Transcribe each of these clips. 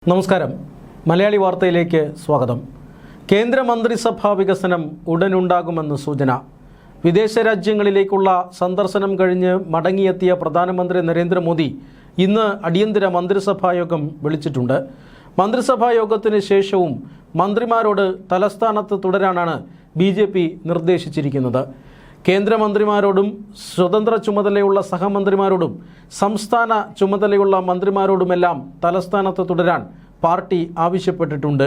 നമസ്കാരം. മലയാളി വാർത്തയിലേക്ക് സ്വാഗതം. കേന്ദ്രമന്ത്രിസഭാ വികസനം ഉടനുണ്ടാകുമെന്ന് സൂചന. വിദേശ രാജ്യങ്ങളിലേക്കുള്ള സന്ദർശനം കഴിഞ്ഞ് മടങ്ങിയെത്തിയ പ്രധാനമന്ത്രി നരേന്ദ്രമോദി ഇന്ന് അടിയന്തര മന്ത്രിസഭാ യോഗം വിളിച്ചിട്ടുണ്ട്. മന്ത്രിസഭാ യോഗത്തിന് ശേഷവും മന്ത്രിമാരോട് തലസ്ഥാനത്ത് തുടരാനാണ് BJP നിർദ്ദേശിച്ചിരിക്കുന്നത്. കേന്ദ്രമന്ത്രിമാരോടും സ്വതന്ത്ര ചുമതലയുള്ള സഹമന്ത്രിമാരോടും സംസ്ഥാന ചുമതലയുള്ള മന്ത്രിമാരോടുമെല്ലാം തലസ്ഥാനത്ത് തുടരാൻ പാർട്ടി ആവശ്യപ്പെട്ടിട്ടുണ്ട്.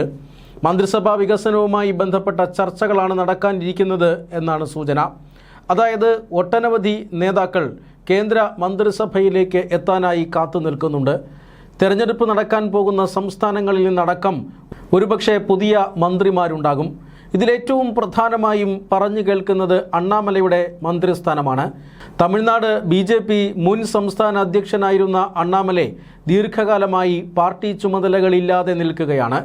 മന്ത്രിസഭാ വികസനവുമായി ബന്ധപ്പെട്ട ചർച്ചകളാണ് നടക്കാനിരിക്കുന്നത് എന്നാണ് സൂചന. അതായത് ഒട്ടനവധി നേതാക്കൾ കേന്ദ്ര മന്ത്രിസഭയിലേക്ക് എത്താനായി കാത്തു നിൽക്കുന്നുണ്ട്. തെരഞ്ഞെടുപ്പ് നടക്കാൻ പോകുന്ന സംസ്ഥാനങ്ങളിൽ നിന്നടക്കം ഒരുപക്ഷെ പുതിയ മന്ത്രിമാരുണ്ടാകും. ഇതിലേറ്റവും പ്രധാനമായും പറഞ്ഞു കേൾക്കുന്നത് അണ്ണാമലയുടെ മന്ത്രിസ്ഥാനമാണ്. തമിഴ്നാട് BJP മുൻ സംസ്ഥാന അധ്യക്ഷനായിരുന്ന അണ്ണാമലൈ ദീർഘകാലമായി പാർട്ടി ചുമതലകളില്ലാതെ നിൽക്കുകയാണ്.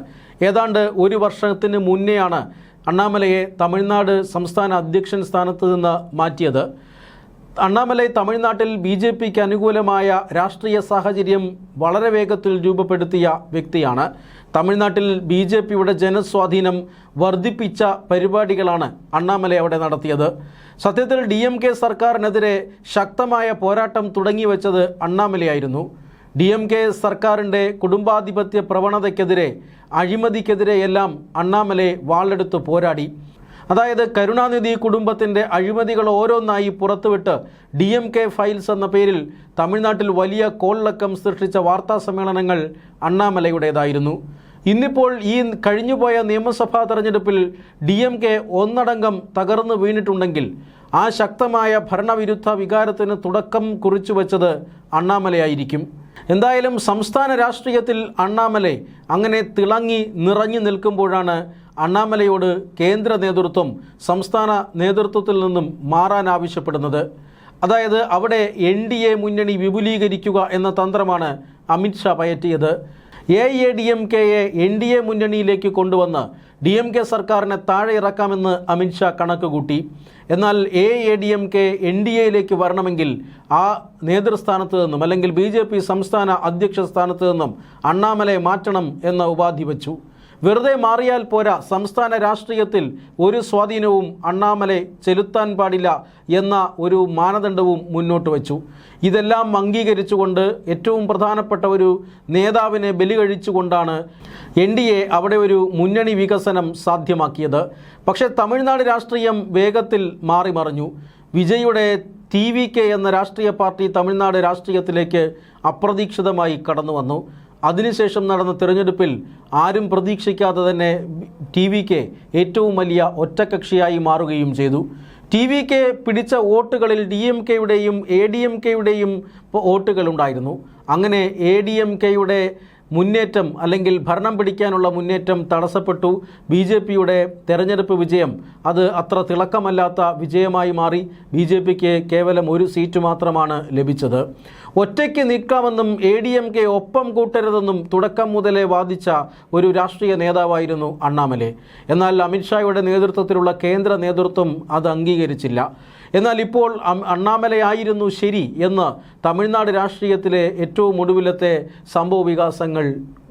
ഏതാണ്ട് ഒരു വർഷത്തിന് മുന്നെയാണ് അണ്ണാമലയെ തമിഴ്നാട് സംസ്ഥാന അധ്യക്ഷൻ സ്ഥാനത്ത് നിന്ന് മാറ്റിയത്. അണ്ണാമലൈ തമിഴ്നാട്ടിൽ BJPക്ക് അനുകൂലമായ രാഷ്ട്രീയ സാഹചര്യം വളരെ വേഗത്തിൽ രൂപപ്പെടുത്തിയ വ്യക്തിയാണ്. തമിഴ്നാട്ടിൽ BJPയുടെ ജനസ്വാധീനം വർദ്ധിപ്പിച്ച പരിപാടികളാണ് അണ്ണാമലൈ അവിടെ നടത്തിയത്. സത്യത്തിൽ DMK സർക്കാരിനെതിരെ ശക്തമായ പോരാട്ടം തുടങ്ങിവെച്ചത് അണ്ണാമലയായിരുന്നു. DMK സർക്കാരിൻ്റെ കുടുംബാധിപത്യ പ്രവണതയ്ക്കെതിരെ, അഴിമതിക്കെതിരെയെല്ലാം അണ്ണാമലൈ വാളെടുത്ത് പോരാടി. അതായത് കരുണാനിധി കുടുംബത്തിൻ്റെ അഴിമതികൾ ഓരോന്നായി പുറത്തുവിട്ട് DMK ഫയൽസ് എന്ന പേരിൽ തമിഴ്നാട്ടിൽ വലിയ കോളിളക്കം സൃഷ്ടിച്ച വാർത്താ സമ്മേളനങ്ങൾ അണ്ണാമലയുടേതായിരുന്നു. ഇന്നിപ്പോൾ ഈ കഴിഞ്ഞുപോയ നിയമസഭാ തെരഞ്ഞെടുപ്പിൽ DMK ഒന്നടങ്കം തകർന്നു വീണിട്ടുണ്ടെങ്കിൽ ആ ശക്തമായ ഭരണവിരുദ്ധ വികാരത്തിന് തുടക്കം കുറിച്ചു വച്ചത് അണ്ണാമലയായിരിക്കും. എന്തായാലും സംസ്ഥാന രാഷ്ട്രീയത്തിൽ അണ്ണാമലൈ അങ്ങനെ തിളങ്ങി നിറഞ്ഞു നിൽക്കുമ്പോഴാണ് അണ്ണാമലയോട് കേന്ദ്ര നേതൃത്വം സംസ്ഥാന നേതൃത്വത്തിൽ നിന്നും മാറാൻ ആവശ്യപ്പെടുന്നത്. അതായത് അവിടെ NDA മുന്നണി വിപുലീകരിക്കുക എന്ന തന്ത്രമാണ് അമിത്ഷാ പയറ്റിയത്. AADMKയെ NDA മുന്നണിയിലേക്ക് കൊണ്ടുവന്ന് DMK സർക്കാരിനെ താഴെ ഇറക്കാമെന്ന് അമിത്ഷാ കണക്ക് കൂട്ടി. എന്നാൽ AADMK NDAയിലേക്ക് വരണമെങ്കിൽ ആ നേതൃസ്ഥാനത്ത് നിന്നും അല്ലെങ്കിൽ BJP സംസ്ഥാന അധ്യക്ഷ സ്ഥാനത്ത് നിന്നും അണ്ണാമലൈ മാറ്റണം എന്ന ഉപാധി വച്ചു. വെറുതെ മാറിയാൽ പോരാ, സംസ്ഥാന രാഷ്ട്രീയത്തിൽ ഒരു സ്വാധീനവും അണ്ണാമലൈ ചെലുത്താൻ പാടില്ല എന്ന ഒരു മാനദണ്ഡവും മുന്നോട്ട് വച്ചു. ഇതെല്ലാം അംഗീകരിച്ചുകൊണ്ട് ഏറ്റവും പ്രധാനപ്പെട്ട ഒരു നേതാവിനെ ബലി കഴിച്ചുകൊണ്ടാണ് NDA അവിടെ ഒരു മുന്നണി വികസനം സാധ്യമാക്കിയത്. പക്ഷേ തമിഴ്നാട് രാഷ്ട്രീയം വേഗത്തിൽ മാറിമറിഞ്ഞു. വിജയുടെ TVK എന്ന രാഷ്ട്രീയ പാർട്ടി തമിഴ്നാട് രാഷ്ട്രീയത്തിലേക്ക് അപ്രതീക്ഷിതമായി കടന്നു വന്നു. അതിനുശേഷം നടന്ന തിരഞ്ഞെടുപ്പിൽ ആരും പ്രതീക്ഷിക്കാതെ തന്നെ TVK ഏറ്റവും വലിയ ഒറ്റക്കക്ഷിയായി മാറുകയും ചെയ്തു. TVK പിടിച്ച വോട്ടുകളിൽ DMKയുടെയും ADMKയുടെയും വോട്ടുകളുണ്ടായിരുന്നു. അങ്ങനെ ADMKയുടെ മുന്നേറ്റം അല്ലെങ്കിൽ ഭരണം പിടിക്കാനുള്ള മുന്നേറ്റം തടസ്സപ്പെട്ടു. BJPയുടെ തെരഞ്ഞെടുപ്പ് വിജയം അത് അത്ര തിളക്കമല്ലാത്ത വിജയമായി മാറി. BJPക്ക് കേവലം ഒരു സീറ്റ് മാത്രമാണ് ലഭിച്ചത്. ഒറ്റയ്ക്ക് നിൽക്കാമെന്നും ADMK ഒപ്പം കൂട്ടരുതെന്നും തുടക്കം മുതലേ വാദിച്ച ഒരു രാഷ്ട്രീയ നേതാവായിരുന്നു അണ്ണാമലൈ. എന്നാൽ അമിത്ഷായുടെ നേതൃത്വത്തിലുള്ള കേന്ദ്ര നേതൃത്വം അത് അംഗീകരിച്ചില്ല. എന്നാൽ ഇപ്പോൾ അണ്ണാമലയായിരുന്നു ശരി എന്ന് തമിഴ്നാട് രാഷ്ട്രീയത്തിലെ ഏറ്റവും ഒടുവിലത്തെ സംഭവ വികാസങ്ങൾ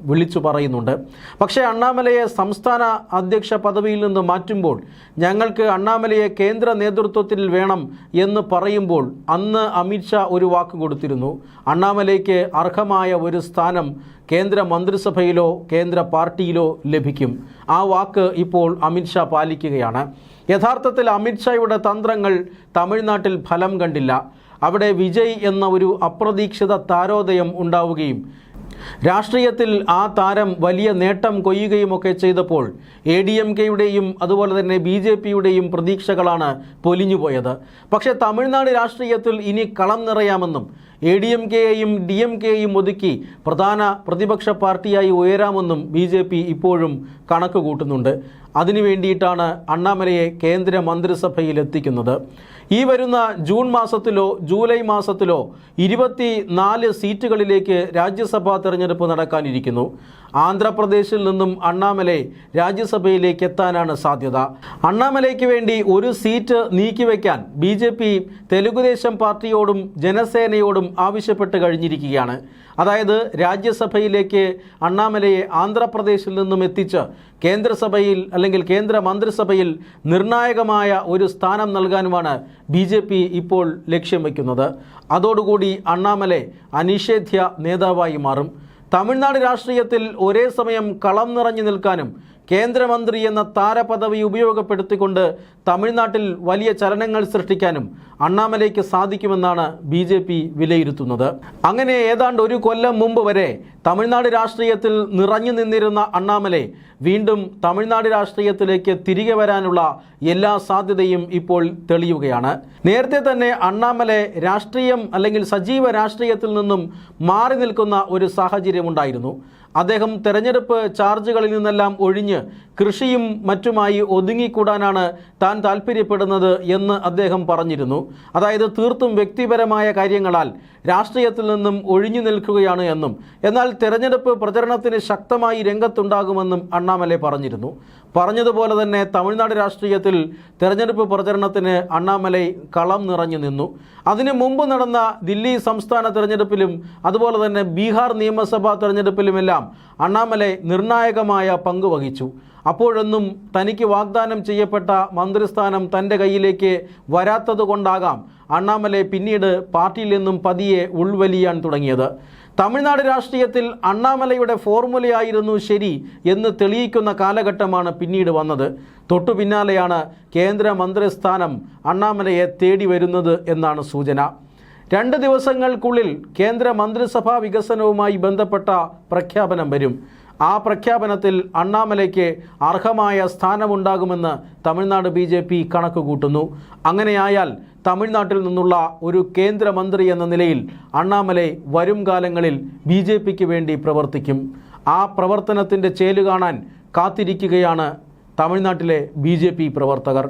വിളിച്ചു പറയുന്നുണ്ട്. പക്ഷേ അണ്ണാമലയെ സംസ്ഥാന അധ്യക്ഷ പദവിയിൽ നിന്ന് മാറ്റുമ്പോൾ ഞങ്ങൾക്ക് അണ്ണാമലയെ കേന്ദ്ര നേതൃത്വത്തിൽ വേണം എന്ന് പറയുമ്പോൾ അന്ന് അമിത്ഷാ ഒരു വാക്ക് കൊടുത്തിരുന്നു. അണ്ണാമലയ്ക്ക് അർഹമായ ഒരു സ്ഥാനം കേന്ദ്ര മന്ത്രിസഭയിലോ കേന്ദ്ര പാർട്ടിയിലോ ലഭിക്കും. ആ വാക്ക് ഇപ്പോൾ അമിത്ഷാ പാലിക്കുകയാണ്. യഥാർത്ഥത്തിൽ അമിത്ഷായുടെ തന്ത്രങ്ങൾ തമിഴ്നാട്ടിൽ ഫലം കണ്ടില്ല. അവിടെ വിജയ് എന്ന ഒരു അപ്രതീക്ഷിത താരോദയം ഉണ്ടാവുകയും രാഷ്ട്രീയത്തിൽ ആ താരം വലിയ നേട്ടം കൊയ്യുകയുമൊക്കെ ചെയ്തപ്പോൾ ADMKയുടെയും അതുപോലെ തന്നെ BJPയുടെയും പ്രതീക്ഷകളാണ് പൊലിഞ്ഞുപോയത്. പക്ഷേ തമിഴ്നാട് രാഷ്ട്രീയത്തിൽ ഇനി കളം നിറയാമെന്നും ADMKയെയും DMKയെയും ഒതുക്കി പ്രധാന പ്രതിപക്ഷ പാർട്ടിയായി ഉയരാമെന്നും BJP ഇപ്പോഴും കണക്ക് കൂട്ടുന്നുണ്ട്. അതിനു വേണ്ടിയിട്ടാണ് അണ്ണാമലയെ കേന്ദ്ര മന്ത്രിസഭയിൽ എത്തിക്കുന്നത്. ഈ വരുന്ന ജൂൺ മാസത്തിലോ ജൂലൈ മാസത്തിലോ 24 സീറ്റുകളിലേക്ക് രാജ്യസഭാ തെരഞ്ഞെടുപ്പ് നടക്കാനിരിക്കുന്നു. ആന്ധ്രാപ്രദേശിൽ നിന്നും അണ്ണാമലൈ രാജ്യസഭയിലേക്ക് എത്താനാണ് സാധ്യത. അണ്ണാമലൈക്ക് വേണ്ടി ഒരു സീറ്റ് നീക്കിവെക്കാൻ BJP തെലുഗുദേശം പാർട്ടിയോടും ജനസേനയോടും ആവശ്യപ്പെട്ട് കഴിഞ്ഞിരിക്കുകയാണ്. അതായത് രാജ്യസഭയിലേക്ക് അണ്ണാമലയെ ആന്ധ്രാപ്രദേശിൽ നിന്നും എത്തിച്ച് കേന്ദ്രസഭയിൽ അല്ലെങ്കിൽ കേന്ദ്ര മന്ത്രിസഭയിൽ നിർണായകമായ ഒരു സ്ഥാനം നൽകാനുമാണ് BJP ഇപ്പോൾ ലക്ഷ്യം വയ്ക്കുന്നത്. അതോടുകൂടി അണ്ണാമലൈ അനിഷേധ്യ നേതാവായി മാറും. തമിഴ്നാട് രാഷ്ട്രീയത്തിൽ ഒരേ സമയം കളം നിറഞ്ഞു നിൽക്കാനും കേന്ദ്രമന്ത്രി എന്ന താരപദവി ഉപയോഗപ്പെടുത്തിക്കൊണ്ട് തമിഴ്നാട്ടിൽ വലിയ ചലനങ്ങൾ സൃഷ്ടിക്കാനും അണ്ണാമലൈക്ക് സാധിക്കുമെന്നാണ് BJP വിലയിരുത്തുന്നത്. അങ്ങനെ ഏതാണ്ട് ഒരു കൊല്ലം മുമ്പ് വരെ തമിഴ്നാട് രാഷ്ട്രീയത്തിൽ നിറഞ്ഞു നിന്നിരുന്ന അണ്ണാമലൈ വീണ്ടും തമിഴ്നാട് രാഷ്ട്രീയത്തിലേക്ക് തിരികെ വരാനുള്ള എല്ലാ സാധ്യതയും ഇപ്പോൾ തെളിയുകയാണ്. നേരത്തെ തന്നെ അണ്ണാമലൈ രാഷ്ട്രീയം അല്ലെങ്കിൽ സജീവ രാഷ്ട്രീയത്തിൽ നിന്നും മാറി നിൽക്കുന്ന ഒരു സാഹചര്യമുണ്ടായിരുന്നു. അദ്ദേഹം തെരഞ്ഞെടുപ്പ് ചാർജുകളിൽ നിന്നെല്ലാം ഒഴിഞ്ഞ് കൃഷിയും മറ്റുമായി ഒതുങ്ങിക്കൂടാനാണ് താൻ താല്പര്യപ്പെടുന്നത് എന്ന് അദ്ദേഹം പറഞ്ഞിരുന്നു. അതായത് തീർത്തും വ്യക്തിപരമായ കാര്യങ്ങളാൽ രാഷ്ട്രീയത്തിൽ നിന്നും ഒഴിഞ്ഞു നിൽക്കുകയാണ് എന്നും എന്നാൽ തെരഞ്ഞെടുപ്പ് പ്രചരണത്തിന് ശക്തമായി രംഗത്തുണ്ടാകുമെന്നും അണ്ണാമലൈ പറഞ്ഞിരുന്നു. പറഞ്ഞതുപോലെ തന്നെ തമിഴ്നാട് രാഷ്ട്രീയത്തിൽ തെരഞ്ഞെടുപ്പ് പ്രചരണത്തിന് അണ്ണാമലൈ കളം നിറഞ്ഞു നിന്നു. അതിനു മുമ്പ് നടന്ന ദില്ലി സംസ്ഥാന തെരഞ്ഞെടുപ്പിലും അതുപോലെ തന്നെ ബീഹാർ നിയമസഭാ തെരഞ്ഞെടുപ്പിലുമെല്ലാം അണ്ണാമലൈ നിർണായകമായ പങ്ക് വഹിച്ചു. അപ്പോഴൊന്നും തനിക്ക് വാഗ്ദാനം ചെയ്യപ്പെട്ട മന്ത്രിസ്ഥാനം തൻ്റെ കയ്യിലേക്ക് വരാത്തത് കൊണ്ടാകാം അണ്ണാമലൈ പിന്നീട് പാർട്ടിയിൽ നിന്നും പതിയെ ഉൾവലിയാൻ തുടങ്ങിയത്. തമിഴ്നാട് രാഷ്ട്രീയത്തിൽ അണ്ണാമലൈയുടെ ഫോർമുലയായിരുന്നു ശരി എന്ന് തെളിയിക്കുന്ന കാലഘട്ടമാണ് പിന്നീട് വന്നത്. തൊട്ടു പിന്നാലെയാണ് കേന്ദ്ര മന്ത്രിസ്ഥാനം അണ്ണാമലയെ തേടി വരുന്നത് എന്നാണ് സൂചന. 2 ദിവസങ്ങൾക്കുള്ളിൽ കേന്ദ്ര മന്ത്രിസഭാ വികസനവുമായി ബന്ധപ്പെട്ട പ്രഖ്യാപനം വരും. ആ പ്രഖ്യാപനത്തിൽ അണ്ണാമലയ്ക്ക് അർഹമായ സ്ഥാനമുണ്ടാകുമെന്ന് തമിഴ്നാട് BJP കണക്കുകൂട്ടുന്നു. അങ്ങനെയായാൽ തമിഴ്നാട്ടിൽ നിന്നുള്ള ഒരു കേന്ദ്രമന്ത്രി എന്ന നിലയിൽ അണ്ണാമലൈ വരും കാലങ്ങളിൽ BJPക്ക് വേണ്ടി പ്രവർത്തിക്കും. ആ പ്രവർത്തനത്തിൻ്റെ ചേല് കാണാൻ കാത്തിരിക്കുകയാണ് തമിഴ്നാട്ടിലെ BJP പ്രവർത്തകർ.